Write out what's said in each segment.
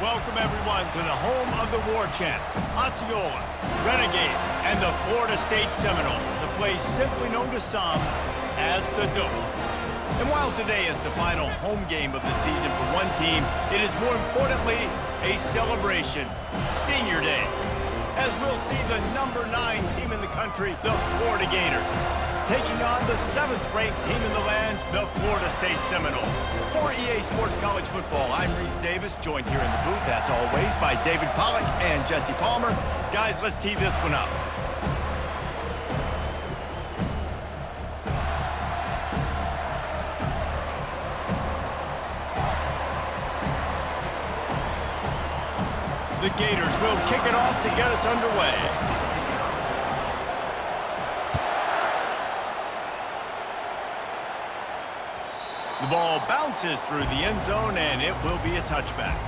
Welcome, everyone, to the home of the war chant, Osceola, Renegade, and the Florida State Seminoles, a place simply known to some as the Dope. And while today is the final home game of the season for one team, it is more importantly a celebration, Senior Day, as we'll see the number 9 team in the country, the Florida Gators, taking on the 7th-ranked team in the land, the Florida State Seminoles. For EA Sports College Football, I'm Reese Davis, joined here in the booth, as always, by David Pollack and Jesse Palmer. Guys, let's tee this one up. The Gators will kick it off to get us underway. The ball bounces through the end zone, and it will be a touchback.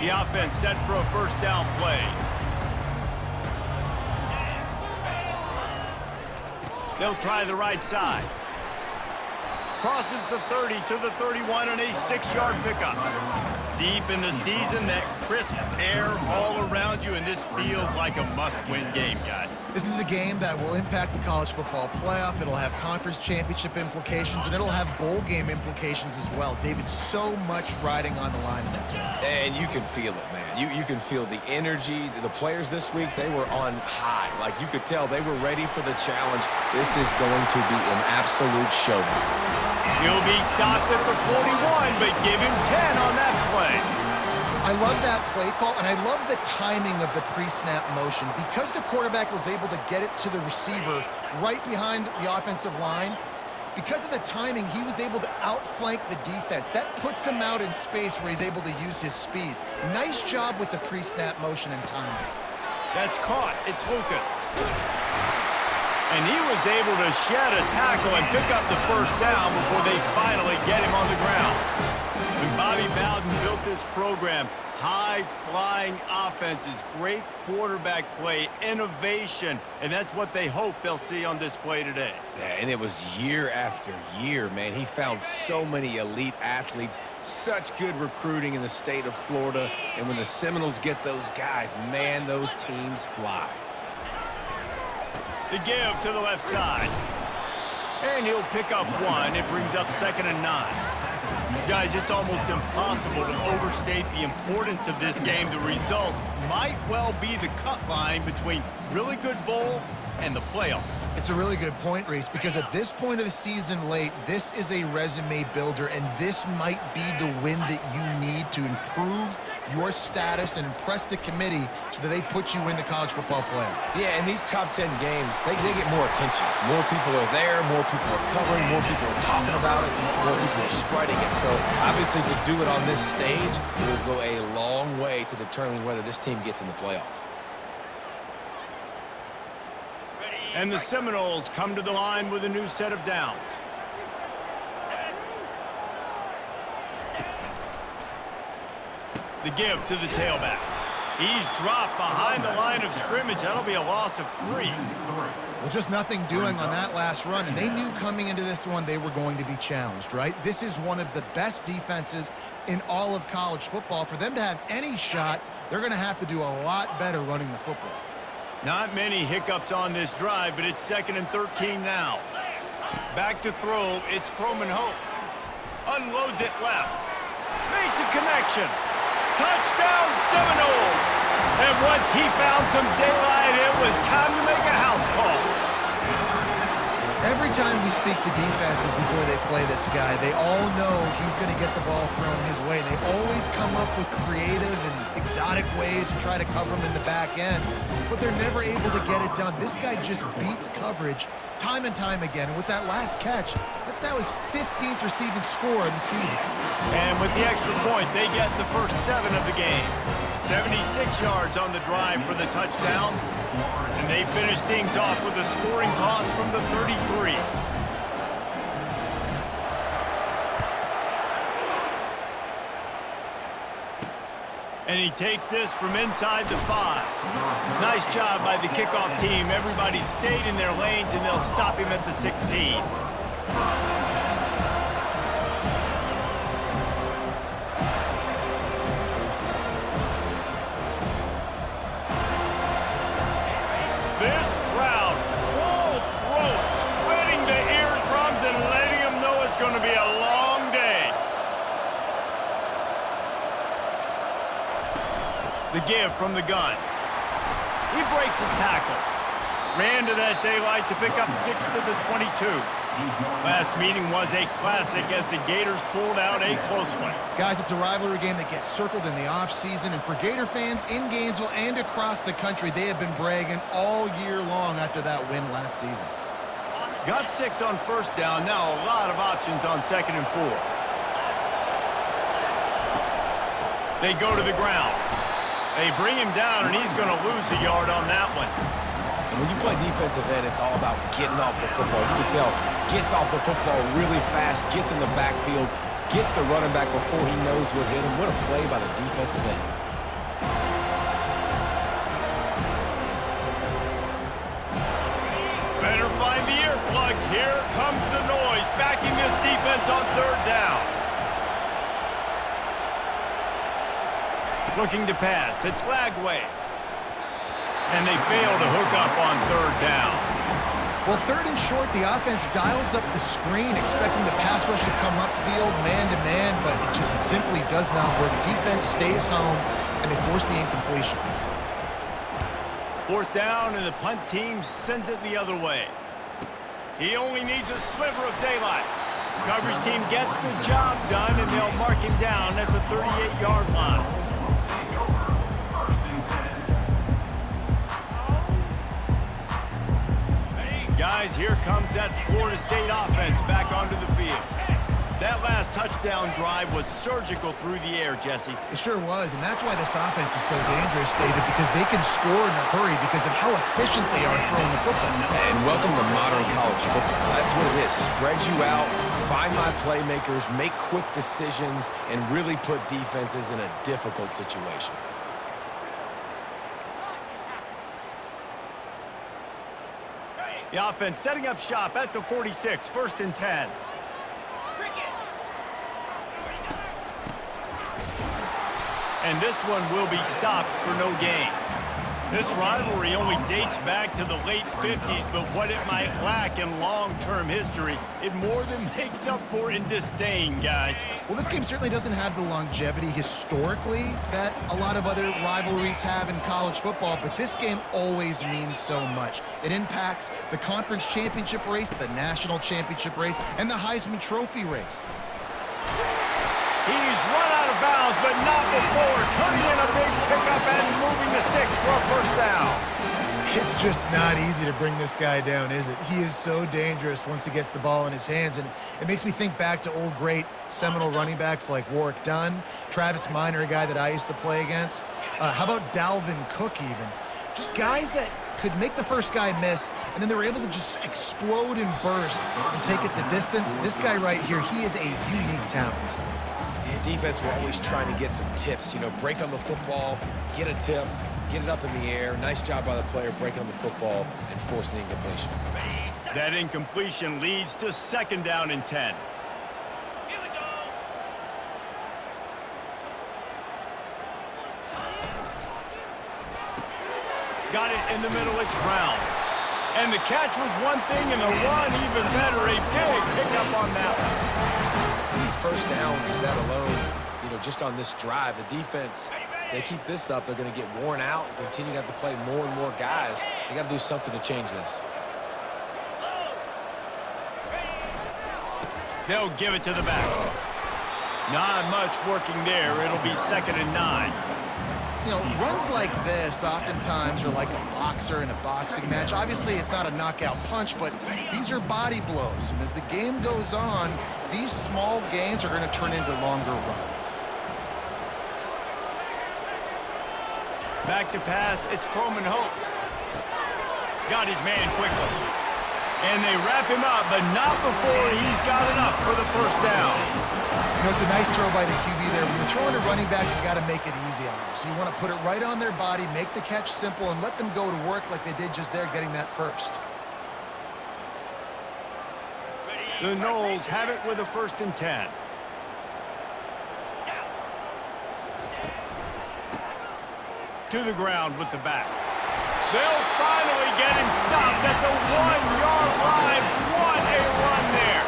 The offense set for a first down play. They'll try the right side. Crosses the 30 to the 31 on a 6-yard pickup. Deep in the season, that crisp air all around you, and this feels like a must-win game, guys. This is a game that will impact the college football playoff. It'll have conference championship implications, and it'll have bowl game implications as well. David, so much riding on the line in this one. And you can feel it, man. You can feel the energy. The players this week, they were on high. Like, you could tell they were ready for the challenge. This is going to be an absolute showdown. He'll be stopped at the 41, but give him 10 on that play. I love that play call, and I love the timing of the pre-snap motion. Because the quarterback was able to get it to the receiver right behind the offensive line, because of the timing, he was able to outflank the defense. That puts him out in space where he's able to use his speed. Nice job with the pre-snap motion and timing. That's caught. It's Lucas. And he was able to shed a tackle and pick up the first down before they finally get him on the ground. When Bobby Bowden built this program, high-flying offenses, great quarterback play, innovation, and that's what they hope they'll see on display today. Yeah, and it was year after year, man. He found so many elite athletes, such good recruiting in the state of Florida, and when the Seminoles get those guys, man, those teams fly. The give to the left side. And he'll pick up 1. It brings up 2nd and 9. Guys, it's almost impossible to overstate the importance of this game. The result might well be the cut line between really good bowl and the playoffs. It's a really good point, Reese, because at this point of the season late, this is a resume builder, and this might be the win that you need to improve your status and impress the committee so that they put you in the college football playoff. Yeah, in these top 10 games, they get more attention. More people are there, more people are covering, more people are talking about it, more people are spreading it. So, obviously, to do it on this stage will go a long way to determine whether this team gets in the playoff. And the Seminoles come to the line with a new set of downs. The give to the tailback. He's dropped behind the line of scrimmage. That'll be a loss of 3. Well, just nothing doing on that last run, and they knew coming into this one they were going to be challenged, right? This is one of the best defenses in all of college football. For them to have any shot, they're going to have to do a lot better running the football. Not many hiccups on this drive, but it's 2nd and 13 now. Back to throw, it's Croman Hope. Unloads it left. Makes a connection. Touchdown Seminoles! And once he found some daylight, it was time to make a house call. Every time we speak to defenses before they play this guy, they all know he's going to get the ball thrown his way. They always come up with creative and exotic ways to try to cover him in the back end, but they're never able to get it done. This guy just beats coverage time and time again. And with that last catch, that's now his 15th receiving score of the season. And with the extra point, they get the first 7 of the game. 76 yards on the drive for the touchdown. And they finish things off with a scoring toss from the 33. And he takes this from inside the 5. Nice job by the kickoff team. Everybody stayed in their lanes, and they'll stop him at the 16. The give from the gun. He breaks a tackle. Ran to that daylight to pick up 6 to the 22. Last meeting was a classic as the Gators pulled out a close one. Guys, it's a rivalry game that gets circled in the offseason, and for Gator fans in Gainesville and across the country, they have been bragging all year long after that win last season. Got 6 on first down, now a lot of options on 2nd and 4. They go to the ground. They bring him down, and he's going to lose a yard on that one. And when you play defensive end, it's all about getting off the football. You can tell, gets off the football really fast, gets in the backfield, gets the running back before he knows what hit him. What a play by the defensive end. Better find the earplugs. Here comes the noise, backing this defense on 3rd down. Looking to pass. It's Lagway. And they fail to hook up on 3rd down. Well, 3rd and short, the offense dials up the screen, expecting the pass rush to come upfield man-to-man, but it just simply does not work. Defense stays home, and they force the incompletion. 4th down, and the punt team sends it the other way. He only needs a sliver of daylight. Coverage team gets the job done, and they'll mark him down at the 38-yard line. Guys, here comes that Florida State offense back onto the field. That last touchdown drive was surgical through the air, Jesse. It sure was, and that's why this offense is so dangerous, David, because they can score in a hurry because of how efficient they are throwing the football. And welcome to modern college football. That's what it is. Spread you out, find my playmakers, make quick decisions, and really put defenses in a difficult situation. The offense setting up shop at the 46, 1st and 10. And this one will be stopped for no gain. This rivalry only dates back to the late 50s, but what it might lack in long-term history, it more than makes up for in disdain, guys. Well, this game certainly doesn't have the longevity historically that a lot of other rivalries have in college football, but this game always means so much. It impacts the conference championship race, the national championship race, and the Heisman Trophy race. He's run out of bounds, but not before turning in a big pickup and moving the sticks for a 1st down. It's just not easy to bring this guy down, is it? He is so dangerous once he gets the ball in his hands, and it makes me think back to old great Seminole running backs like Warwick Dunn, Travis Minor, a guy that I used to play against. How about Dalvin Cook even? Just guys that could make the first guy miss, and then they were able to just explode and burst and take it the distance. This guy right here, he is a unique talent. Defense were always trying to get some tips, you know, break on the football, get a tip, get it up in the air. Nice job by the player breaking on the football and forcing the incompletion. That incompletion leads to 2nd down and 10. Got it in the middle, it's Brown. And the catch was one thing, and the run even better. A big pickup on that one. 1st downs is that alone, you know, just on this drive. The defense, they keep this up, they're going to get worn out and continue to have to play more and more guys. They got to do something to change this. They'll give it to the back. Not much working there. It'll be 2nd and 9. You know, runs like this oftentimes are like a boxer in a boxing match. Obviously, it's not a knockout punch, but these are body blows. And as the game goes on, these small gains are going to turn into longer runs. Back to pass, it's Croman Hope. Got his man quickly. And they wrap him up, but not before he's got enough for the 1st down. You know, it's a nice throw by the QB there. When you're throwing to running backs, you got to make it easy on them. So you want to put it right on their body, make the catch simple, and let them go to work like they did just there, getting that first. The Noles have it with a 1st and 10. To the ground with the back. They'll finally get him stopped at the 1-yard line. What a run there.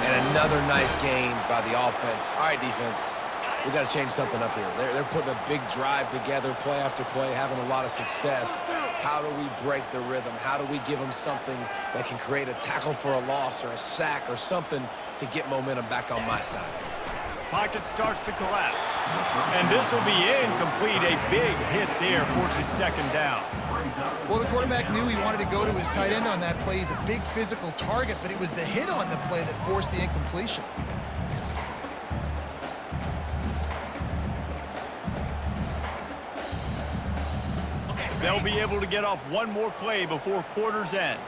And another nice gain by the offense. All right, defense, we got to change something up here. They're putting a big drive together, play after play, having a lot of success. How do we break the rhythm? How do we give them something that can create a tackle for a loss or a sack or something to get momentum back on my side? Pocket starts to collapse. And this will be incomplete. A big hit there forces second down. Well, the quarterback knew he wanted to go to his tight end on that play. He's a big physical target, but it was the hit on the play that forced the incompletion. They'll be able to get off one more play before quarter's end.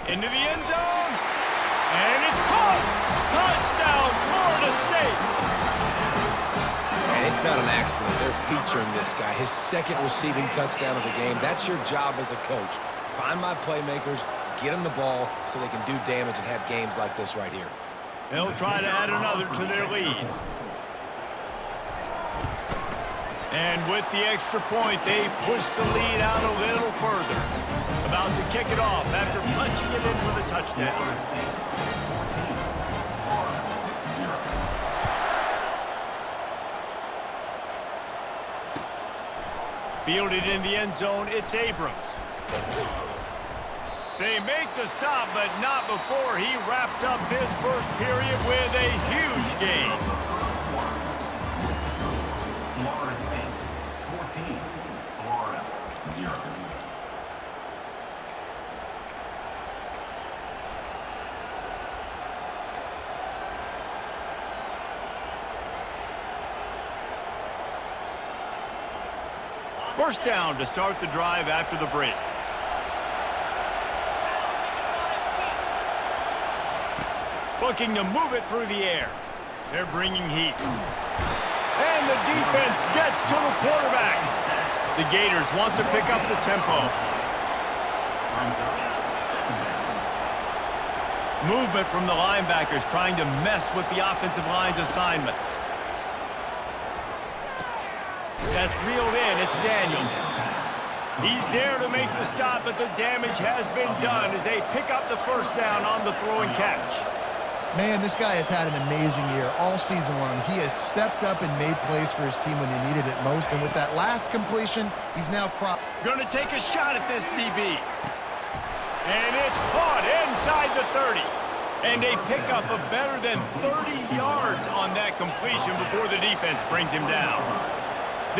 Into the end zone, and it's caught! Touchdown, Florida State! And it's not an accident. They're featuring this guy. His second receiving touchdown of the game. That's your job as a coach. Find my playmakers, get them the ball so they can do damage and have games like this right here. They'll try to add another to their lead. And with the extra point, they push the lead out a little further. About to kick it off after punching it in for the touchdown. Fielded in the end zone, it's Abrams. They make the stop, but not before he wraps up this first period with a huge gain. Florida State 14, Florida 0. First down to start the drive after the break. Looking to move it through the air. They're bringing heat. And the defense gets to the quarterback. The Gators want to pick up the tempo. Movement from the linebackers trying to mess with the offensive line's assignments. That's reeled in. It's Daniels. He's there to make the stop, but the damage has been done as they pick up the first down on the throw and catch. Man, this guy has had an amazing year all season long. He has stepped up and made plays for his team when they needed it most. And with that last completion, he's now Going to take a shot at this DB. And it's caught inside the 30. And a pickup of better than 30 yards on that completion before the defense brings him down.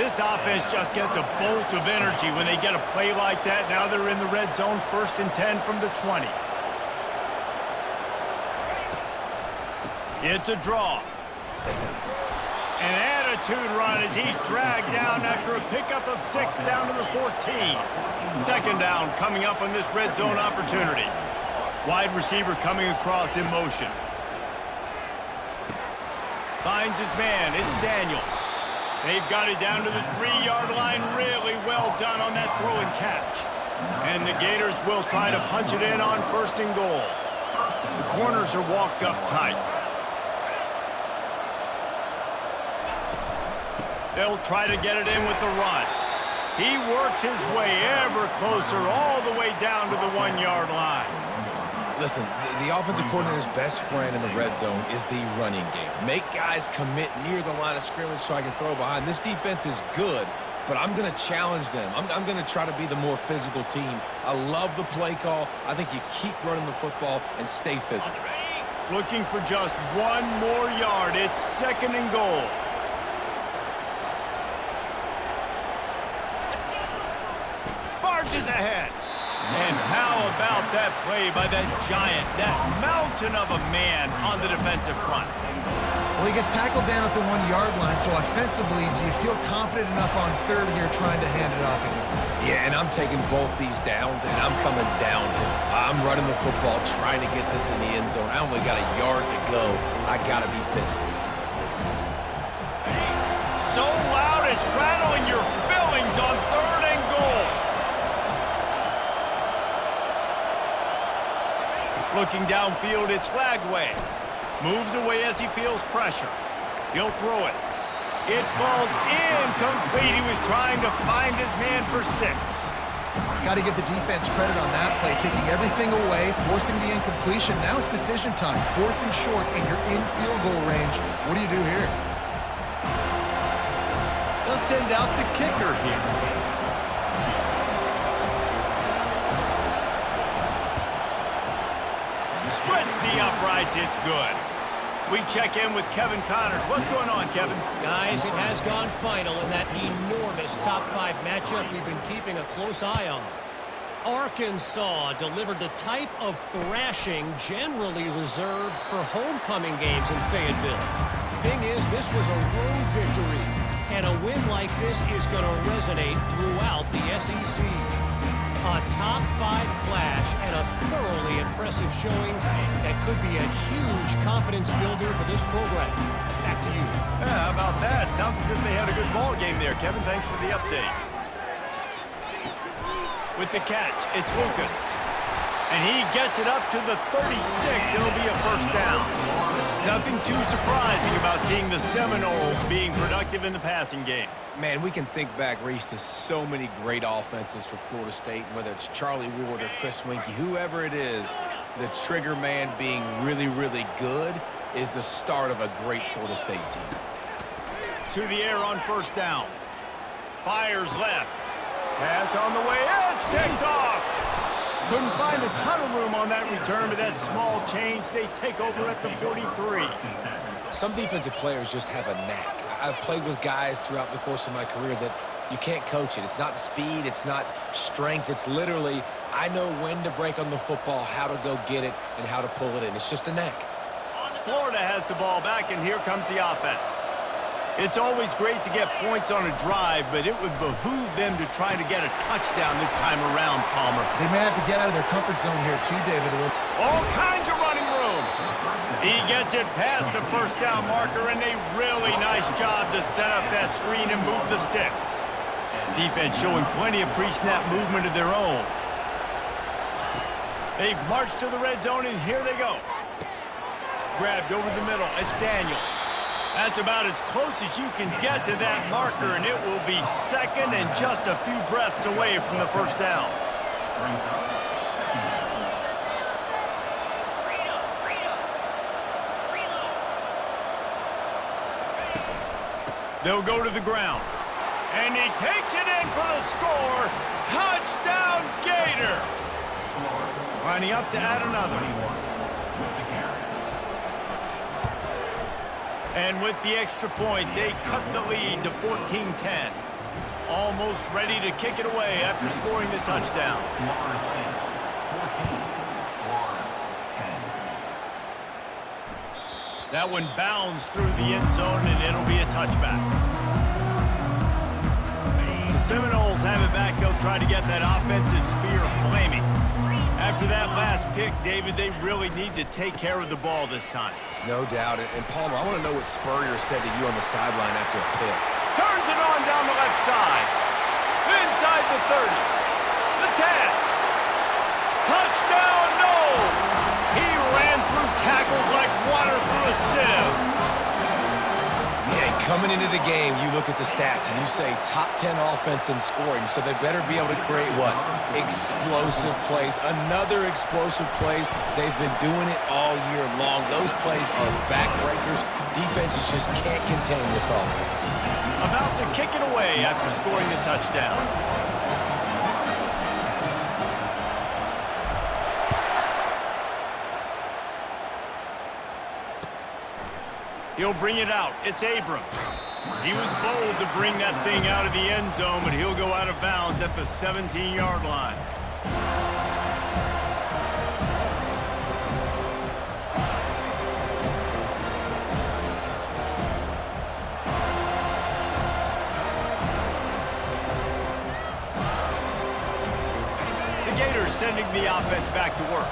This offense just gets a bolt of energy when they get a play like that. Now they're in the red zone, 1st and 10 from the 20. It's a draw. An attitude run as he's dragged down after a pickup of 6 down to the 14. Second down coming up on this red zone opportunity. Wide receiver coming across in motion. Finds his man. It's Daniels. They've got it down to the 3-yard line. Really well done on that throw and catch. And the Gators will try to punch it in on 1st and goal. The corners are walked up tight. They'll try to get it in with the run. He works his way ever closer all the way down to the 1-yard line. Listen, the offensive coordinator's best friend in the red zone is the running game. Make guys commit near the line of scrimmage so I can throw behind. This defense is good, but I'm going to challenge them. I'm going to try to be the more physical team. I love the play call. I think you keep running the football and stay physical. Looking for just 1 more yard. It's 2nd and goal. Barges ahead. And how about that play by that giant, that mountain of a man on the defensive front? Well, he gets tackled down at the 1-yard line, so offensively, do you feel confident enough on 3rd here trying to hand it off again? Yeah, and I'm taking both these downs, and I'm coming downhill. I'm running the football, trying to get this in the end zone. I only got a yard to go. I got to be physical. So loud it's rattling your fillings on 3rd and goal. Looking downfield, it's Lagway. Moves away as he feels pressure. He'll throw it. It falls incomplete. He was trying to find his man for 6. Got to give the defense credit on that play, taking everything away, forcing the incompletion. Now it's decision time. 4th and short, and you're in field goal range. What do you do here? They'll send out the kicker here. Splits the uprights. It's good. We check in with Kevin Connors. What's going on, Kevin? Guys, it has gone final in that enormous top 5 matchup we've been keeping a close eye on. Arkansas delivered the type of thrashing generally reserved for homecoming games in Fayetteville. Thing is, this was a road victory, and a win like this is going to resonate throughout the SEC. A top 5 clash and a thoroughly impressive showing that could be a huge confidence builder for this program. Back to you. Yeah, how about that? Sounds as if they had a good ball game there, Kevin. Thanks for the update. With the catch, it's Lucas. And he gets it up to the 36. It'll be a first down. Nothing too surprising about seeing the Seminoles being productive in the passing game. Man, we can think back, Reese, to so many great offenses for Florida State, whether it's Charlie Ward or Chris Winkie, whoever it is, the trigger man being really, really good is the start of a great Florida State team. To the air on first down. Fires left. Pass on the way. It's picked off. Couldn't find a ton of room on that return, but that small change, they take over at the 43. Some defensive players just have a knack. I've played with guys throughout the course of my career that you can't coach it. It's not speed, it's not strength. It's literally, I know when to break on the football, how to go get it, and how to pull it in. It's just a knack. Florida has the ball back, and here comes the offense. It's always great to get points on a drive, but it would behoove them to try to get a touchdown this time around, Palmer. They may have to get out of their comfort zone here too, David. All kinds of running room. He gets it past the first down marker, and a really nice job to set up that screen and move the sticks. Defense showing plenty of pre-snap movement of their own. They've marched to the red zone, and here they go. Grabbed over the middle. It's Daniels. That's about as close as you can get to that marker, and it will be second and just a few breaths away from the first down. They'll go to the ground. And he takes it in for the score. Touchdown, Gators! Lining up to add another. And with the extra point, they cut the lead to 14-10. Almost ready to kick it away after scoring the touchdown. That one bounds through the end zone, and it'll be a touchback. The Seminoles have it back. They'll try to get that offensive spear flaming. After that last pick, David, they really need to take care of the ball this time. No doubt. And Palmer, I want to know what Spurrier said to you on the sideline after a pick. Turns it on down the left side. Inside the 30. The 10. Touchdown, Noles! He ran through tackles like water through a sieve. Yeah, coming into the game, you look at the stats and you say top 10 offense in scoring, so they better be able to create what? Explosive plays. Another explosive plays. They've been doing it all year long. Those plays are backbreakers. Defenses just can't contain this offense. About to kick it away after scoring the touchdown. He'll bring it out. It's Abrams. He was bold to bring that thing out of the end zone, but he'll go out of bounds at the 17-yard line. The Gators sending the offense back to work.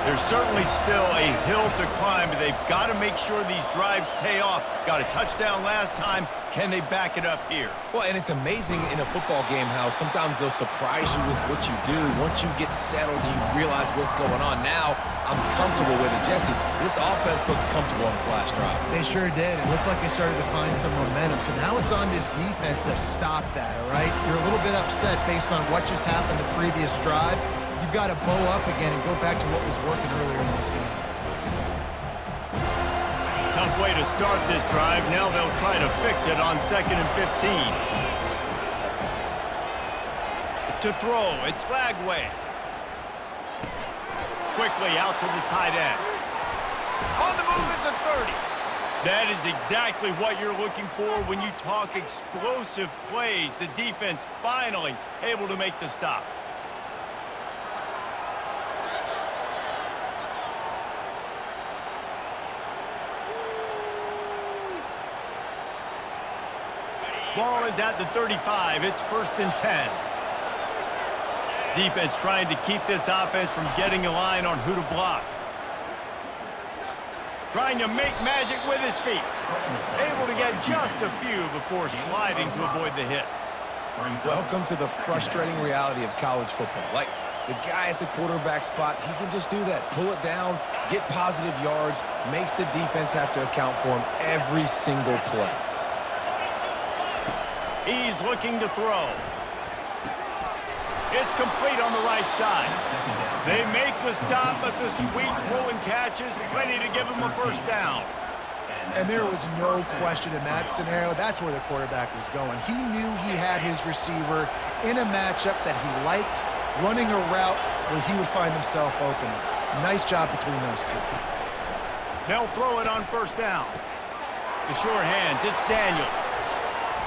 There's certainly still a hill to climb, but they've got to make sure these drives pay off. Got a touchdown last time. Can they back it up here? Well, and it's amazing in a football game how sometimes they'll surprise you with what you do. Once you get settled and you realize what's going on, now I'm comfortable with it. Jesse, this offense looked comfortable on this last drive. They sure did. It looked like they started to find some momentum. So now it's on this defense to stop that, all right? You're a little bit upset based on what just happened the previous drive. You've got to bow up again and go back to what was working earlier in this game. Tough way to start this drive. Now they'll try to fix it on 2nd and 15. To throw, it's Lagway. Quickly out to the tight end. On the move at the 30. That is exactly what you're looking for when you talk explosive plays. The defense finally able to make the stop. Ball is at the 35. It's 1st and 10. Defense trying to keep this offense from getting a line on who to block. Trying to make magic with his feet. Able to get just a few before sliding to avoid the hits. Welcome to the frustrating reality of college football. Like, the guy at the quarterback spot, he can just do that. Pull it down, get positive yards, makes the defense have to account for him every single play. He's looking to throw. It's complete on the right side. They make the stop, but the sweet rolling catch is plenty to give him a first down. And there was no question in that scenario. That's where the quarterback was going. He knew he had his receiver in a matchup that he liked, running a route where he would find himself open. Nice job between those two. They'll throw it on first down. The sure hands, it's Daniels.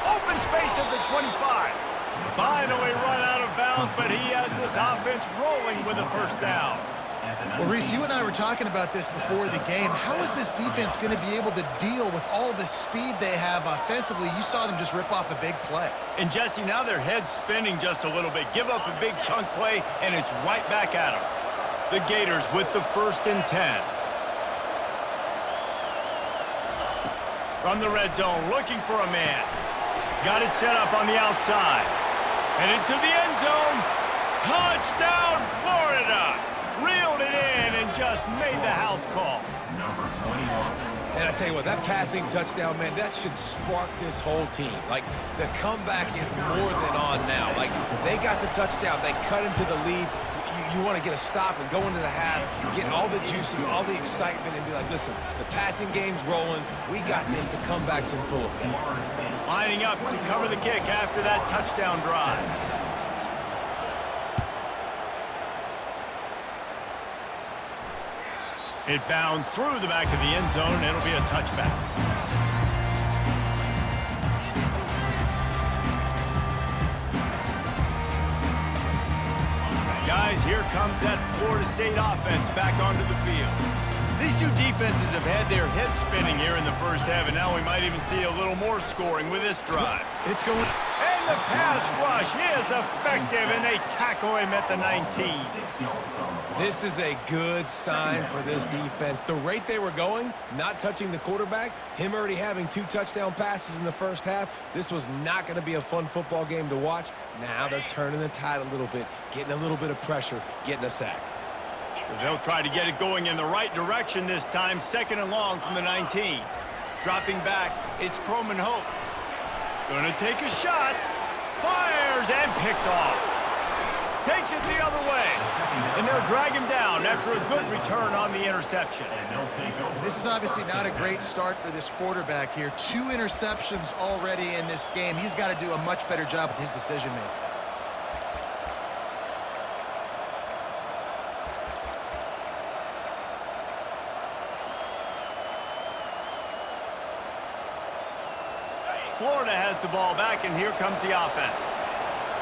Open space at the 25. Finally run out of bounds, but he has this offense rolling with a first down. Well, Reese, you and I were talking about this before the game. How is this defense going to be able to deal with all the speed they have offensively? You saw them just rip off a big play. And, Jesse, now their head's spinning just a little bit. Give up a big chunk play, and it's right back at them. The Gators with the 1st and 10. From the red zone, looking for a man. Got it set up on the outside. And into the end zone. Touchdown, Florida! Reeled it in and just made the house call. Number 21. And I tell you what, that passing touchdown, man, that should spark this whole team. Like, the comeback is more than on now. Like, they got the touchdown. They cut into the lead. You want to get a stop and go into the half, get all the juices, all the excitement, and be like, listen, the passing game's rolling. We got this. The comeback's in full effect. Lining up to cover the kick after that touchdown drive. It bounds through the back of the end zone, and it'll be a touchback. Guys, here comes that Florida State offense back onto the field. These two defenses have had their heads spinning here in the first half, and now we might even see a little more scoring with this drive. It's going. And the pass rush is effective, and they tackle him at the 19. This is a good sign for this defense. The rate they were going, not touching the quarterback, him already having 2 touchdown passes in the first half, this was not going to be a fun football game to watch. Now they're turning the tide a little bit, getting a little bit of pressure, getting a sack. They'll try to get it going in the right direction this time. 2nd and long from the 19. Dropping back, it's Croman Hope. Gonna take a shot. Fires and picked off. Takes it the other way. And they'll drag him down after a good return on the interception. This is obviously not a great start for this quarterback here. 2 interceptions already in this game. He's got to do a much better job with his decision-making. Florida has the ball back, and here comes the offense.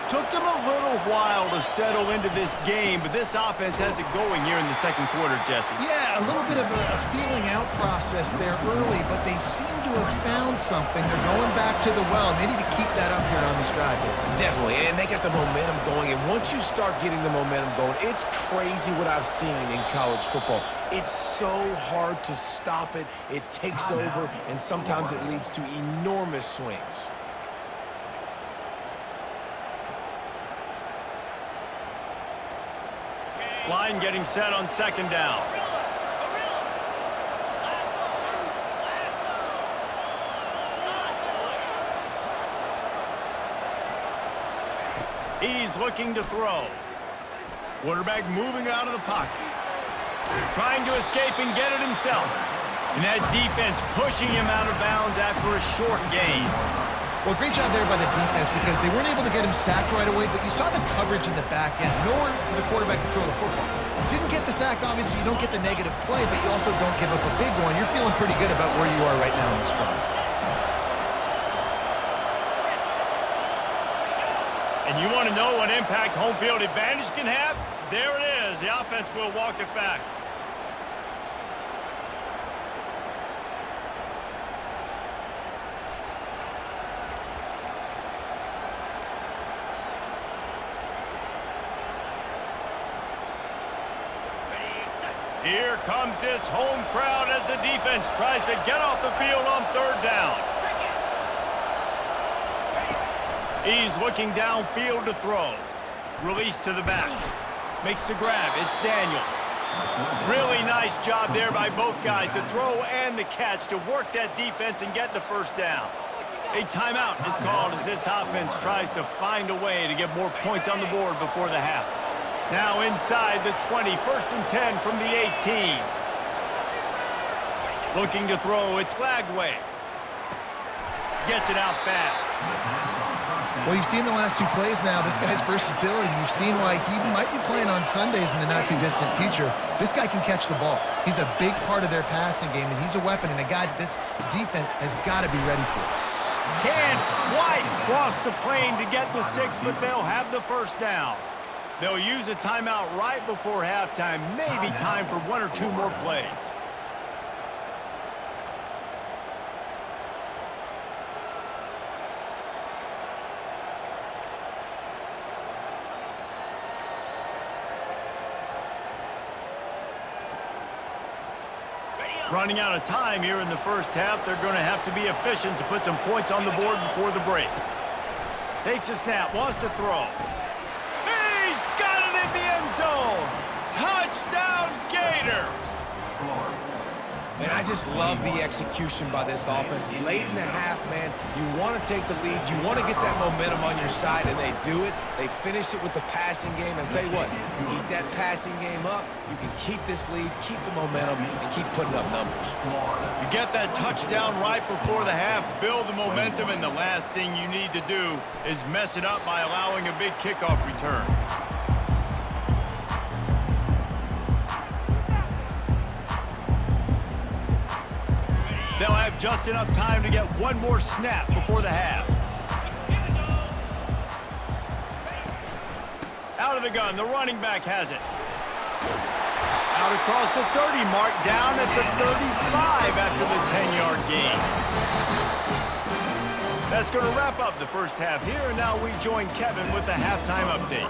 Took them a little while to settle into this game, but this offense has it going here in the second quarter, Jesse. Yeah, a little bit of a feeling out process there early, but they seem to have found something. They're going back to the well, and they need to keep that up here on this drive. Definitely, and they got the momentum going, and once you start getting the momentum going, it's crazy what I've seen in college football. It's so hard to stop it. It takes over, and sometimes it leads to enormous swings. Line getting set on second down. He's looking to throw. Quarterback moving out of the pocket. Trying to escape and get it himself. And that defense pushing him out of bounds after a short gain. Well, great job there by the defense because they weren't able to get him sacked right away, but you saw the coverage in the back end. Nowhere for the quarterback to throw the football. Didn't get the sack, obviously. You don't get the negative play, but you also don't give up a big one. You're feeling pretty good about where you are right now in this drive. And you want to know what impact home field advantage can have? There it is. The offense will walk it back. Here comes this home crowd as the defense tries to get off the field on third down. He's looking downfield to throw. Release to the back. Makes the grab. It's Daniels. Really nice job there by both guys to throw and the catch to work that defense and get the first down. A timeout is called as this offense tries to find a way to get more points on the board before the half. Now inside the 20, 1st and 10 from the 18. Looking to throw, it's Glagway. Gets it out fast. Well, you've seen the last two plays now. This guy's versatility. You've seen why he might be playing on Sundays in the not-too-distant future. This guy can catch the ball. He's a big part of their passing game, and he's a weapon and a guy that this defense has got to be ready for. Can't quite cross the plane to get the 6, but they'll have the first down. They'll use a timeout right before halftime. Maybe time for one or two more plays. Running out of time here in the first half. They're going to have to be efficient to put some points on the board before the break. Takes a snap, wants to throw. He's got it in the end zone. Touchdown Gators. Man, I just love the execution by this offense. Late in the half, man, you want to take the lead. You want to get that momentum on your side, and they do it. They finish it with the passing game. And I'll tell you what, keep that passing game up. You can keep this lead, keep the momentum, and keep putting up numbers. You get that touchdown right before the half, build the momentum, and the last thing you need to do is mess it up by allowing a big kickoff return. They'll have just enough time to get one more snap before the half. Out of the gun, the running back has it. Out across the 30 mark, down at the 35 after the 10-yard gain. That's going to wrap up the first half here, and now we join Kevin with the halftime update.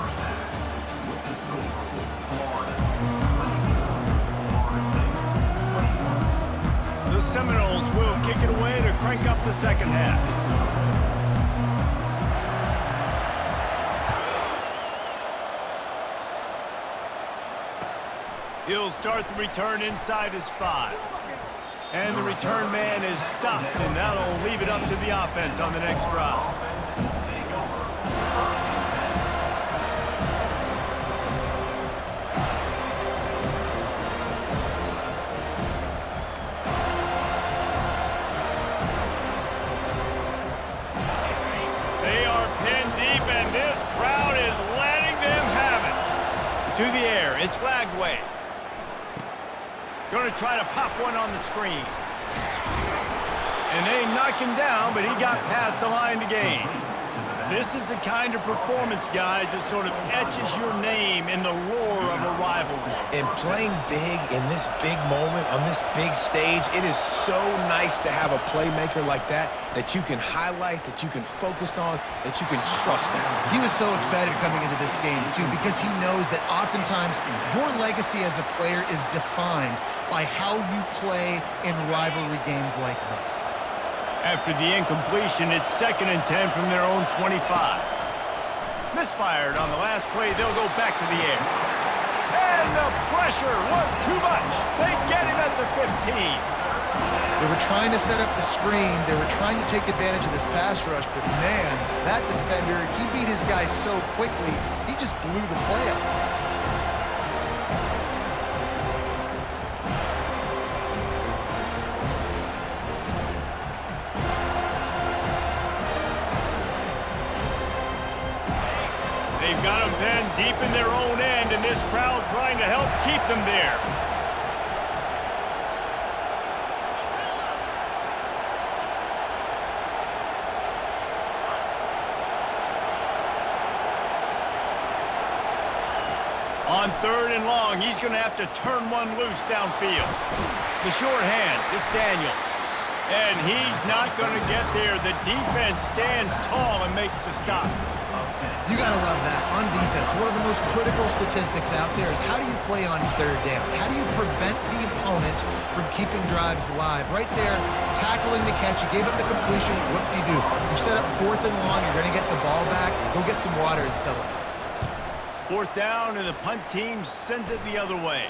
The Seminoles will kick it away to crank up the second half. He'll start the return inside his 5. And the return man is stopped, and that'll leave it up to the offense on the next drive. They are pinned deep, and this crowd is letting them have it. To the air, it's Glagway. Going to try to pop one on the screen. And they knock him down, but he got past the line to gain. This is the kind of performance, guys, that sort of etches your name in the lore of a rivalry. And playing big in this big moment, on this big stage, it is so nice to have a playmaker like that you can highlight, that you can focus on, that you can trust in. He was so excited coming into this game, too, because he knows that oftentimes your legacy as a player is defined by how you play in rivalry games like this. After the incompletion, it's 2nd and 10 from their own 25. Misfired on the last play, they'll go back to the air. And the pressure was too much. They get him at the 15. They were trying to set up the screen. They were trying to take advantage of this pass rush, but man, that defender, he beat his guy so quickly, he just blew the play up. They've got them pinned deep in their own end, and this crowd trying to help keep them there. On 3rd and long, he's going to have to turn one loose downfield. The short hands, it's Daniels. And he's not going to get there. The defense stands tall and makes the stop. You got to love that. On defense, one of the most critical statistics out there is how do you play on 3rd down? How do you prevent the opponent from keeping drives alive? Right there, tackling the catch. You gave up the completion. What do? You set up 4th and long. You're going to get the ball back. Go get some water and celebrate. 4th down, and the punt team sends it the other way.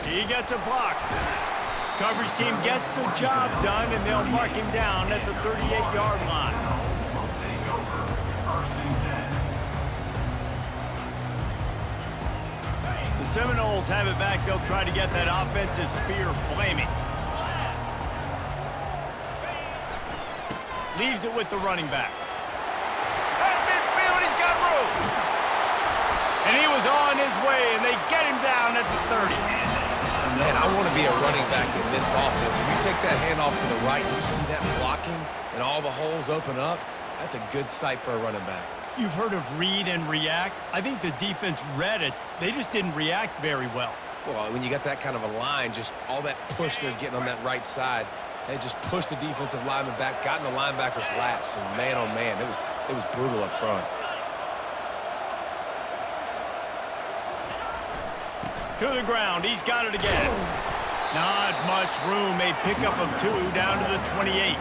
He gets a block. Coverage team gets the job done, and they'll mark him down at the 38-yard line. The Seminoles have it back. They'll try to get that offensive spear flaming. Leaves it with the running back. At midfield, he's got room. And he was on his way, and they get him down at the 30. Man, I want to be a running back in this offense. When you take that handoff to the right, and you see that blocking and all the holes open up, that's a good sight for a running back. You've heard of read and react. I think the defense read it. They just didn't react very well. Well, when you got that kind of a line, just all that push they're getting on that right side, they just pushed the defensive lineman back, got in the linebacker's laps, and man, oh man, it was brutal up front. To the ground, he's got it again. Not much room, a pickup of 2 down to the 28.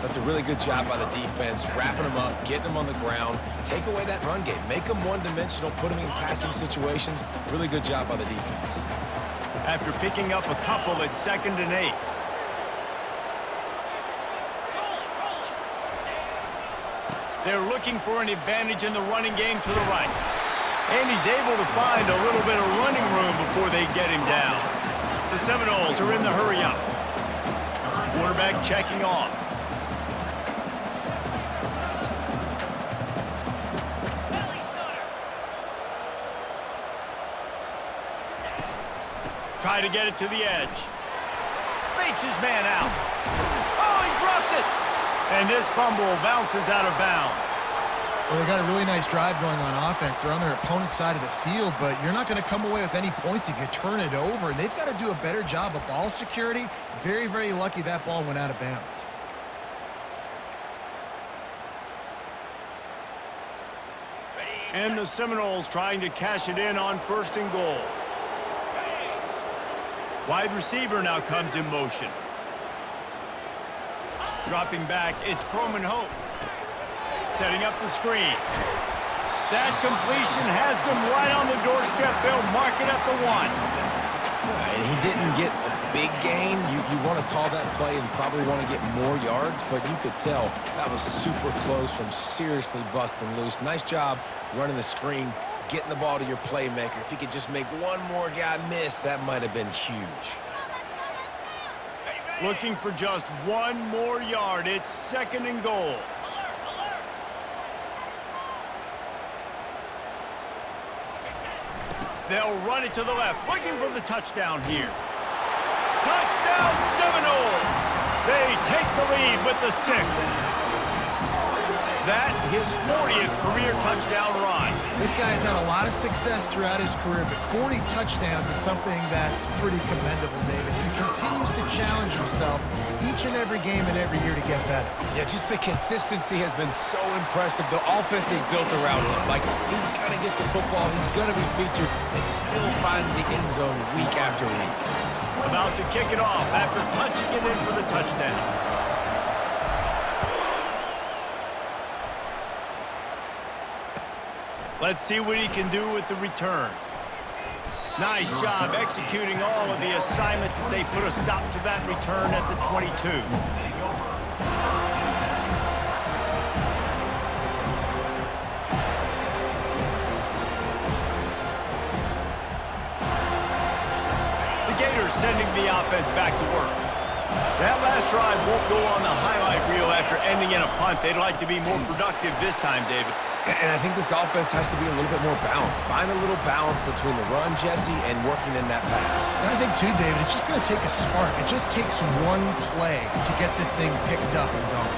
That's a really good job by the defense, wrapping them up, getting them on the ground, take away that run game, make them one-dimensional, put them in passing situations. Really good job by the defense. After picking up a couple at 2nd and 8. They're looking for an advantage in the running game to the right. And he's able to find a little bit of running room before they get him down. The Seminoles are in the hurry-up. Quarterback checking off. Try to get it to the edge. Fakes his man out. Oh, he dropped it! And this fumble bounces out of bounds. Well, they got a really nice drive going on offense. They're on their opponent's side of the field, but you're not going to come away with any points if you turn it over. And they've got to do a better job of ball security. Very, very lucky that ball went out of bounds. And the Seminoles trying to cash it in on 1st and goal. Wide receiver now comes in motion. Dropping back, it's Croman Hope. Setting up the screen. That completion has them right on the doorstep. They'll mark it at the 1. And he didn't get a big gain. You want to call that play and probably want to get more yards, but you could tell that was super close from seriously busting loose. Nice job running the screen, getting the ball to your playmaker. If he could just make one more guy miss, that might have been huge. Looking for just 1 more yard. It's 2nd and goal. They'll run it to the left, looking for the touchdown here. Touchdown Seminoles! They take the lead with the 6. that his 40th career touchdown run. This guy's had a lot of success throughout his career, but 40 touchdowns is something that's pretty commendable, David. He continues to challenge himself each and every game and every year to get better. Yeah, just the consistency has been so impressive. The offense is built around him. Like, he's going to get the football, he's going to be featured, and still finds the end zone week after week. About to kick it off after punching it in for the touchdown. Let's see what he can do with the return. Nice job executing all of the assignments as they put a stop to that return at the 22. The Gators sending the offense back to work. That last drive won't go on the highlight reel after ending in a punt. They'd like to be more productive this time, David. And I think this offense has to be a little bit more balanced. Find a little balance between the run, Jesse, and working in that pass. And I think, too, David, it's just going to take a spark. It just takes one play to get this thing picked up and going.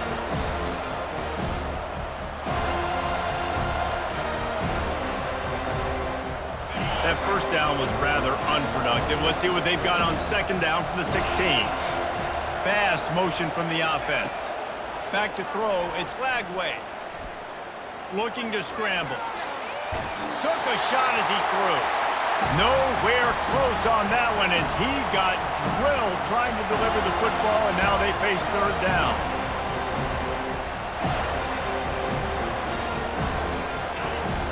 That first down was rather unproductive. Let's see what they've got on second down from the 16. Fast motion from the offense. Back to throw. It's Lagway. Looking to scramble. Took a shot as he threw. Nowhere close on that one as he got drilled trying to deliver the football, and now they face third down.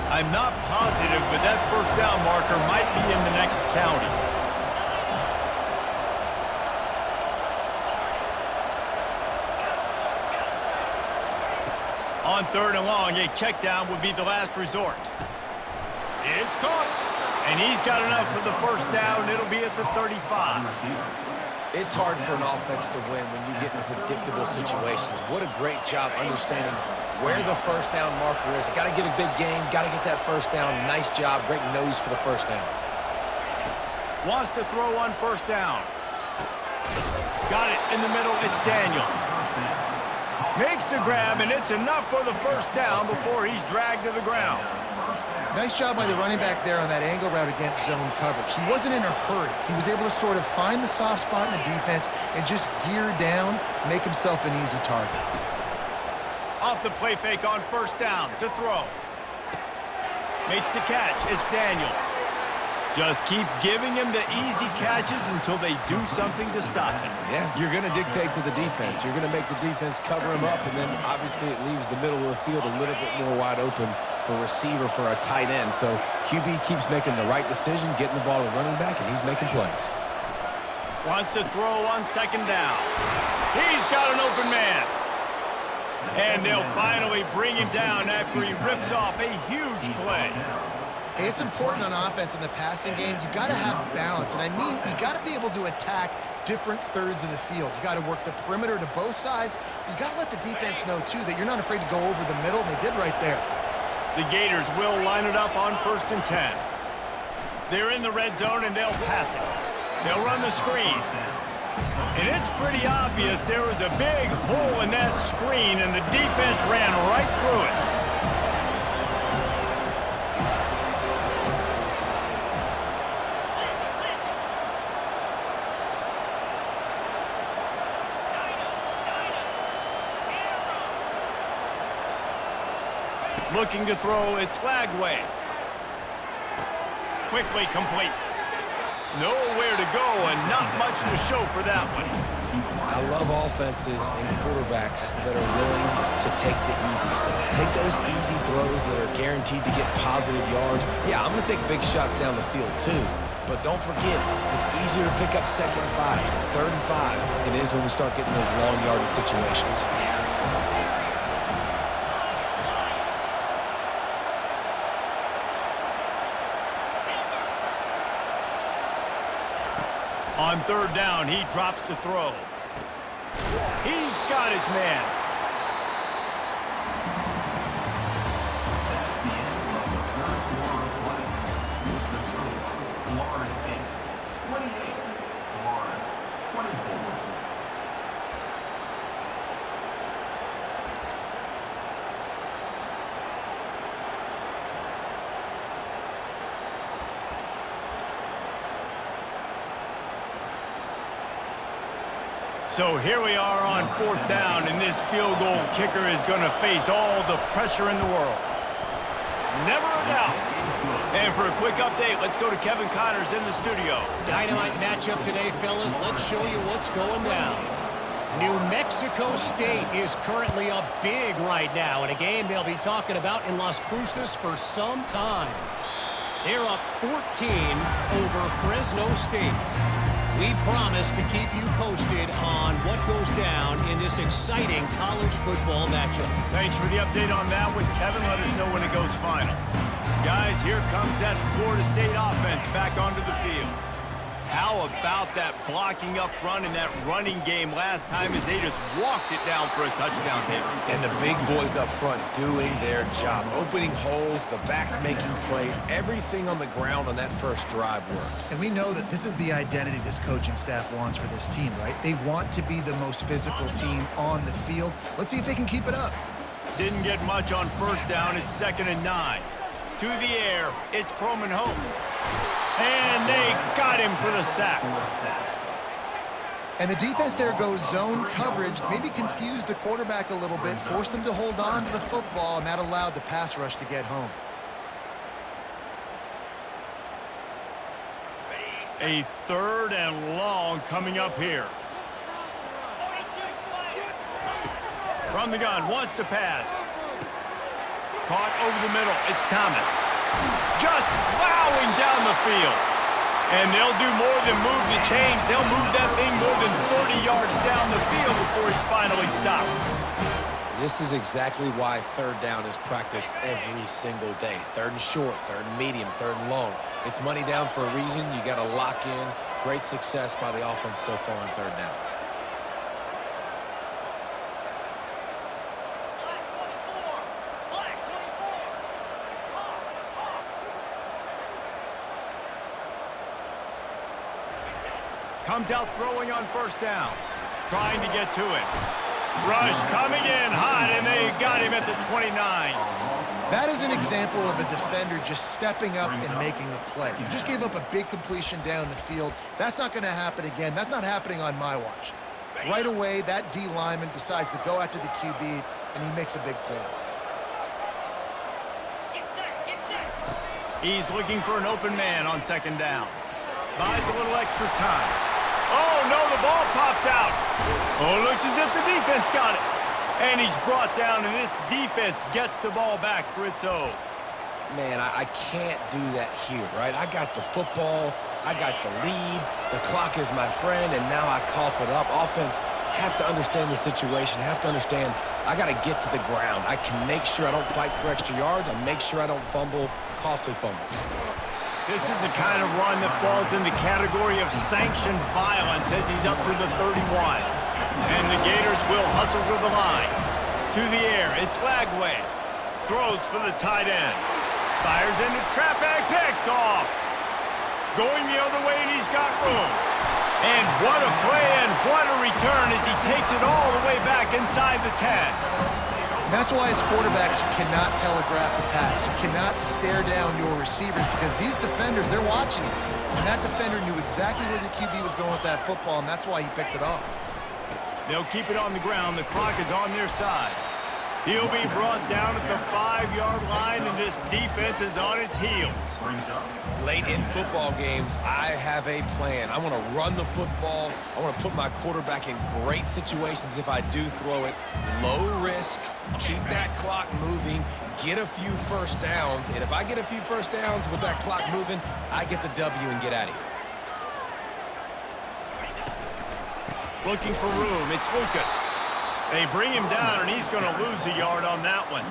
I'm not positive, but that first down marker might be in the next county. On third and long, a check down would be the last resort. It's caught, and he's got enough for the first down. It'll be at the 35. It's hard for an offense to win when you get in predictable situations. What a great job understanding where the first down marker is. Got to get a big game, got to get that first down. Nice job, great nose for the first down. Wants to throw on first down. Got it in the middle, it's Daniels. Makes the grab, and it's enough for the first down before he's dragged to the ground. Nice job by the running back there on that angle route against zone coverage. He wasn't in a hurry. He was able to sort of find the soft spot in the defense and just gear down, make himself an easy target. Off the play fake on first down to throw. Makes the catch. It's Daniels. Just keep giving him the easy catches until they do something to stop him. Yeah, you're going to dictate to the defense. You're going to make the defense cover him up, and then obviously it leaves the middle of the field a little bit more wide open for receiver for a tight end. So QB keeps making the right decision, getting the ball to running back, and he's making plays. Wants to throw on second down. He's got an open man. And they'll finally bring him down after he rips off a huge play. Hey, it's important on offense in the passing game. You've got to have balance, and I mean you got to be able to attack different thirds of the field. You got to work the perimeter to both sides. You got to let the defense know, too, that you're not afraid to go over the middle, and they did right there. The Gators will line it up on 1st and 10. They're in the red zone, and they'll pass it. They'll run the screen. And it's pretty obvious there was a big hole in that screen, and the defense ran right through it. Looking to throw, it's Lagway. Quickly complete. Nowhere to go and not much to show for that one. I love offenses and quarterbacks that are willing to take the easy stuff. Take those easy throws that are guaranteed to get positive yards. Yeah, I'm going to take big shots down the field too. But don't forget, it's easier to pick up 2nd and 5, 3rd and 5 than it is when we start getting those long yardage situations. On 3rd down, he drops to throw. He's got his man. That's the end of the third quarter of play. With the score, Florida State 28, Florida 24. So here we are on 4th down, and this field goal kicker is going to face all the pressure in the world. Never a doubt. And for a quick update, let's go to Kevin Connors in the studio. Dynamite matchup today, fellas. Let's show you what's going down. New Mexico State is currently up big right now in a game they'll be talking about in Las Cruces for some time. They're up 14 over Fresno State. We promise to keep you posted on what goes down in this exciting college football matchup. Thanks for the update on that one, Kevin. Let us know when it goes final. Guys, here comes that Florida State offense back onto the field. How about that blocking up front and that running game last time as they just walked it down for a touchdown, David? And the big boys up front doing their job, opening holes, the backs making plays, everything on the ground on that first drive worked. And we know that this is the identity this coaching staff wants for this team, right? They want to be the most physical team on the field. Let's see if they can keep it up. Didn't get much on 1st down. It's 2nd and 9. To the air, it's Croman Hope. And they got him for the sack. And the defense there goes zone coverage, maybe confused the quarterback a little bit, forced him to hold on to the football, and that allowed the pass rush to get home. A 3rd and long coming up here. From the gun, wants to pass. Caught over the middle, it's Thomas. Just plowing down the field. And they'll do more than move the chains. They'll move that thing more than 30 yards down the field before it's finally stopped. This is exactly why 3rd down is practiced every single day. 3rd and short, 3rd and medium, 3rd and long. It's money down for a reason. You got to lock in. Great success by the offense so far on 3rd down. Comes out throwing on 1st down. Trying to get to it. Rush coming in hot, and they got him at the 29. That is an example of a defender just stepping up and making a play. You just gave up a big completion down the field. That's not going to happen again. That's not happening on my watch. Right away, that D lineman decides to go after the QB, and he makes a big play. He's looking for an open man on 2nd down. Buys a little extra time. Oh, no, the ball popped out. Oh, looks as if the defense got it. And he's brought down, and this defense gets the ball back for its own. Man, I can't do that here, right? I got the football. I got the lead. The clock is my friend, and now I cough it up. Offense have to understand the situation, have to understand I got to get to the ground. I can make sure I don't fight for extra yards. I make sure I don't fumble, costly fumble. This is the kind of run that falls in the category of sanctioned violence as he's up to the 31. And the Gators will hustle to the line. To the air, it's Lagway. Throws for the tight end. Fires into traffic, picked off. Going the other way, and he's got room. And what a play and what a return as he takes it all the way back inside the 10. And that's why as quarterbacks, you cannot telegraph the pass. You cannot stare down your receivers because these defenders, they're watching it. And that defender knew exactly where the QB was going with that football, and that's why he picked it off. They'll keep it on the ground. The clock is on their side. He'll be brought down at the 5-yard line, and this defense is on its heels. Late in football games, I have a plan. I want to run the football. I want to put my quarterback in great situations if I do throw it. Low risk, keep that clock moving, get a few 1st downs. And if I get a few 1st downs with that clock moving, I get the W and get out of here. Looking for room, it's Lucas. They bring him down, and he's going to lose a yard on that one.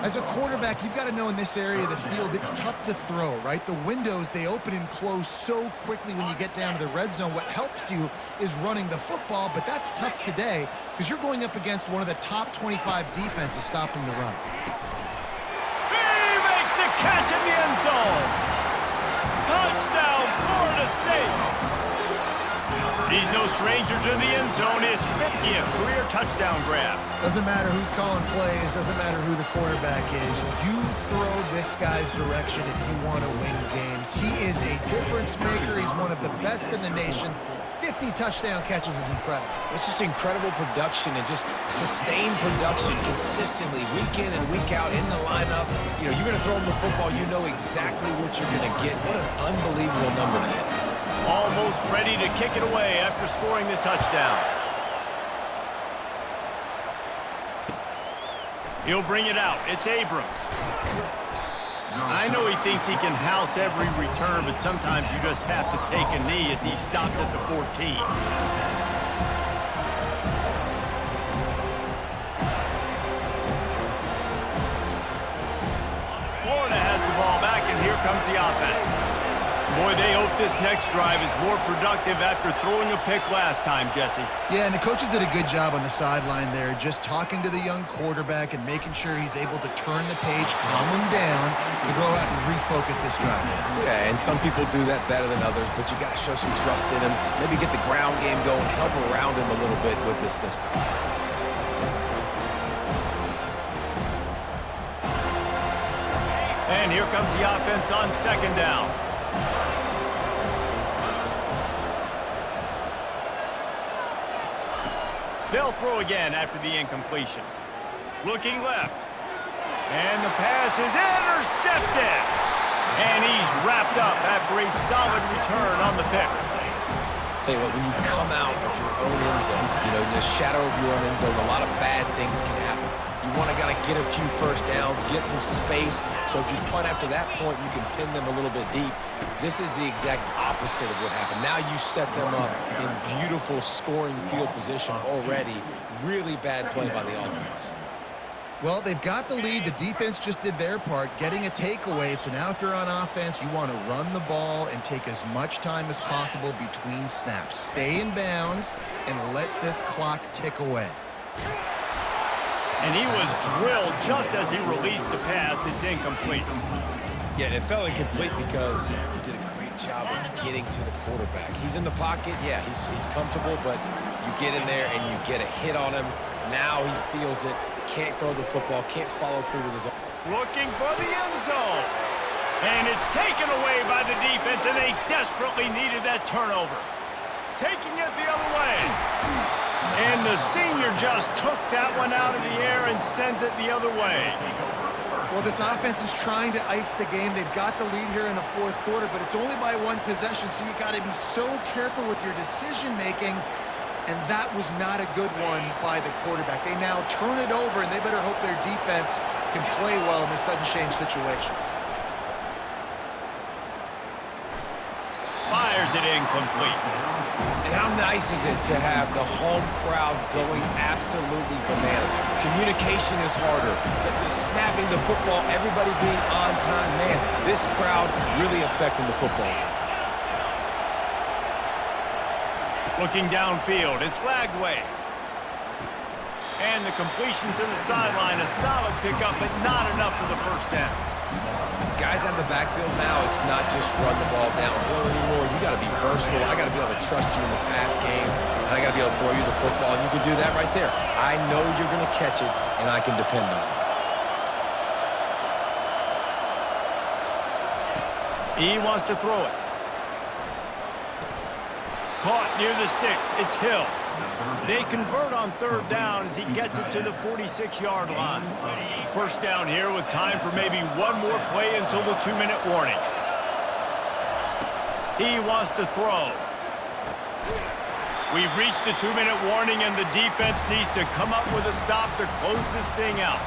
As a quarterback, you've got to know in this area of the field, it's tough to throw, right? The windows, they open and close so quickly when you get down to the red zone. What helps you is running the football, but that's tough today because you're going up against one of the top 25 defenses stopping the run. He makes the catch in the end zone. Touchdown, Florida State. He's no stranger to the end zone. His 50th career touchdown grab. Doesn't matter who's calling plays, doesn't matter who the quarterback is. You throw this guy's direction if you want to win games. He is a difference maker. He's one of the best in the nation. 50 touchdown catches is incredible. It's just incredible production and just sustained production consistently, week in and week out in the lineup. You know, you're going to throw him the football, you know exactly what you're going to get. What an unbelievable number to hit. Almost ready to kick it away after scoring the touchdown. He'll bring it out. It's Abrams. I know he thinks he can house every return, but sometimes you just have to take a knee as he stopped at the 14. Florida has the ball back, and here comes the offense. Boy, they hope this next drive is more productive after throwing a pick last time, Jesse. Yeah, and the coaches did a good job on the sideline there, just talking to the young quarterback and making sure he's able to turn the page, calm him down, to go out and refocus this drive. Yeah, and some people do that better than others, but you got to show some trust in him, maybe get the ground game going, help around him a little bit with this system. And here comes the offense on second down. They'll throw again after the incompletion. Looking left. And the pass is intercepted. And he's wrapped up after a solid return on the pick. Tell you what, when you come out of your own end zone, you know, in the shadow of your own end zone, a lot of bad things can happen. You want to get a few first downs, get some space. So if you punt after that point, you can pin them a little bit deep. This is the exact opposite of what happened. Now you set them up in beautiful scoring field position already. Really bad play by the offense. Well, they've got the lead. The defense just did their part, getting a takeaway. So now if you're on offense, you want to run the ball and take as much time as possible between snaps. Stay in bounds and let this clock tick away. And he was drilled just as he released the pass. It's incomplete. Yeah, it fell incomplete because he did a great job of getting to the quarterback. He's in the pocket. Yeah, he's comfortable, but you get in there and you get a hit on him. Now he feels it. Can't throw the football, can't follow through with his own. Looking for the end zone. And it's taken away by the defense, and they desperately needed that turnover. Taking it the other way. And the senior just took that one out of the air and sends it the other way. Well, this offense is trying to ice the game. They've got the lead here in the fourth quarter, but it's only by one possession, so you got to be so careful with your decision-making. And that was not a good one by the quarterback. They now turn it over, and they better hope their defense can play well in this sudden change situation. Fires it incomplete. And how nice is it to have the home crowd going absolutely bananas? Communication is harder. The snapping the football, everybody being on time. Man, this crowd really affecting the football game. Looking downfield, it's Glagway. And the completion to the sideline, a solid pickup, but not enough for the first down. Guys out of the backfield now, it's not just run the ball downhill anymore. You got to be versatile. I got to be able to trust you in the pass game, and I got to be able to throw you the football, and you can do that right there. I know you're going to catch it, and I can depend on it. He wants to throw it. Caught near the sticks. It's Hill. They convert on third down as he gets it to the 46-yard line. First down here with time for maybe one more play until the 2-minute warning. He wants to throw. We've reached the 2-minute warning, and the defense needs to come up with a stop to close this thing out.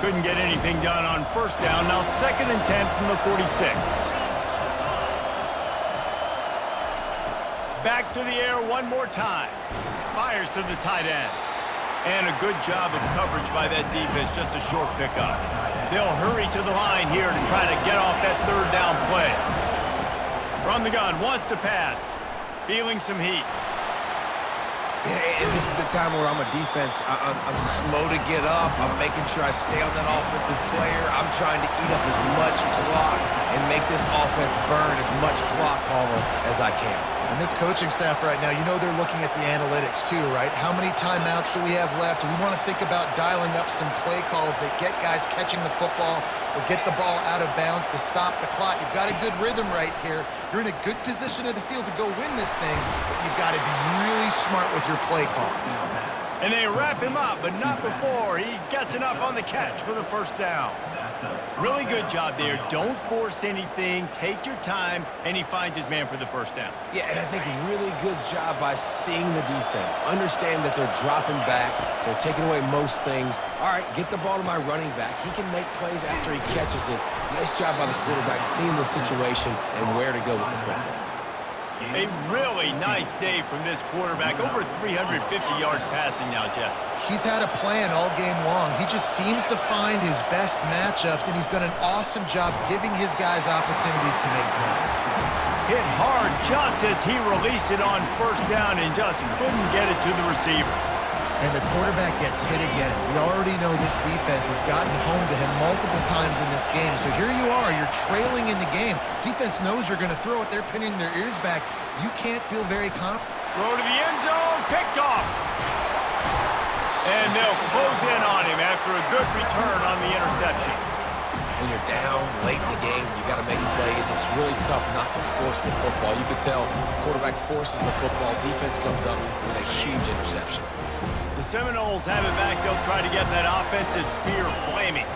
Couldn't get anything done on first down. Now 2nd and 10 from the 46. Back to the air one more time. Fires to the tight end. And a good job of coverage by that defense. Just a short pickup. They'll hurry to the line here to try to get off that third down play. From the gun, wants to pass. Feeling some heat. Yeah, and this is the time where I'm a defense. I'm slow to get up. I'm making sure I stay on that offensive player. I'm trying to eat up as much clock and make this offense burn as much clock, Palmer, as I can. And this coaching staff right now, you know they're looking at the analytics too, right? How many timeouts do we have left? Do we want to think about dialing up some play calls that get guys catching the football or get the ball out of bounds to stop the clock? You've got a good rhythm right here. You're in a good position of the field to go win this thing, but you've got to be really smart with your play calls. And they wrap him up, but not before he gets enough on the catch for the first down. Really good job there. Don't force anything. Take your time, and he finds his man for the first down. Yeah, and I think really good job by seeing the defense. Understand that they're dropping back. They're taking away most things. All right, get the ball to my running back. He can make plays after he catches it. Nice job by the quarterback seeing the situation and where to go with the football. A really nice day from this quarterback. Over 350 yards passing now, Jeff. He's had a plan all game long. He just seems to find his best matchups, and he's done an awesome job giving his guys opportunities to make plays. Hit hard just as he released it on first down and just couldn't get it to the receiver. And the quarterback gets hit again. We already know this defense has gotten home to him multiple times in this game. So here you are, you're trailing in the game. Defense knows you're going to throw it. They're pinning their ears back. You can't feel very confident. Throw to the end zone, picked off. And they'll close in on him after a good return on the interception. When you're down late in the game, you got to make plays. It's really tough not to force the football. You can tell quarterback forces the football. Defense comes up with a huge interception. The Seminoles have it back. They'll try to get that offensive spear flaming.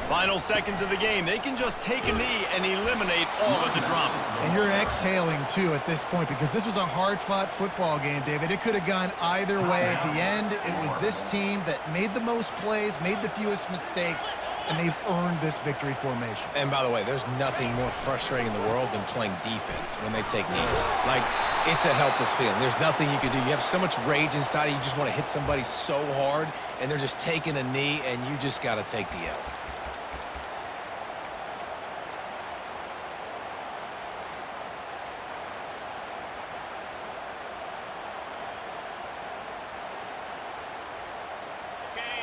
Final seconds of the game. They can just take a knee and eliminate all of the drama. And you're exhaling, too, at this point, because this was a hard-fought football game, David. It could have gone either way. At the end, it was this team that made the most plays, made the fewest mistakes, and they've earned this victory formation. And by the way, there's nothing more frustrating in the world than playing defense when they take knees. Like, it's a helpless feeling. There's nothing you can do. You have so much rage inside you. You just want to hit somebody so hard, and they're just taking a knee, and you just got to take the L.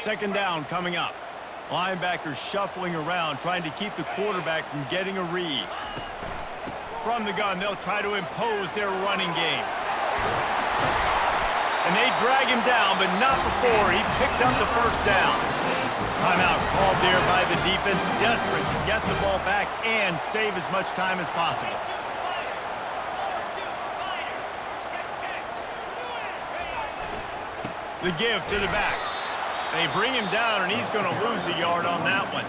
Second down coming up. Linebackers shuffling around, trying to keep the quarterback from getting a read. From the gun, they'll try to impose their running game. And they drag him down, but not before he picks up the first down. Timeout called there by the defense, desperate to get the ball back and save as much time as possible. The give to the back. They bring him down, and he's going to lose a yard on that one.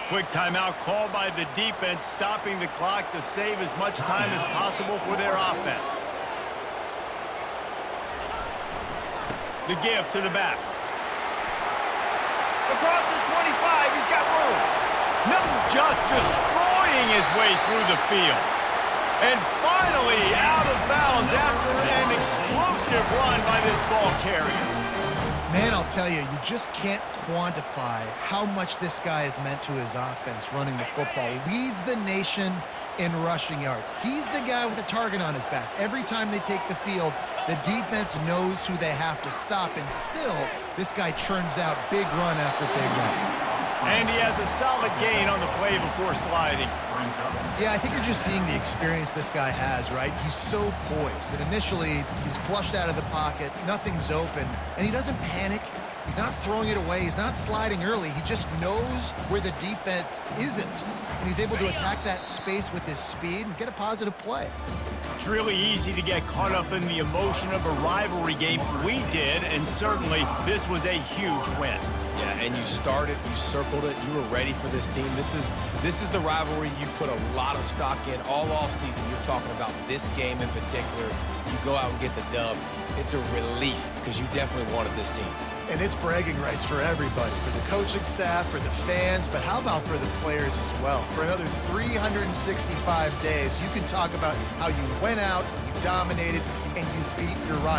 Quick timeout called by the defense, stopping the clock to save as much time as possible for their offense. The give to the back. Across the 25, he's got room. No, just destroying his way through the field. And finally out of bounds after an explosive run by this ball carrier. Man, I'll tell you, you just can't quantify how much this guy has meant to his offense running the football. Leads the nation in rushing yards. He's the guy with a target on his back. Every time they take the field, the defense knows who they have to stop, and still, this guy churns out big run after big run. And he has a solid gain on the play before sliding. Yeah, I think you're just seeing the experience this guy has, right? He's so poised that initially he's flushed out of the pocket, nothing's open, and he doesn't panic. He's not throwing it away. He's not sliding early. He just knows where the defense isn't, and he's able to attack that space with his speed and get a positive play. It's really easy to get caught up in the emotion of a rivalry game. We did, and certainly this was a huge win. Yeah, and you started, you circled it, you were ready for this team. This is the rivalry you put a lot of stock in all offseason. You're talking about this game in particular. You go out and get the dub. It's a relief because you definitely wanted this team. And it's bragging rights for everybody, for the coaching staff, for the fans, but how about for the players as well? For another 365 days, you can talk about how you went out, you dominated, and you beat your rival.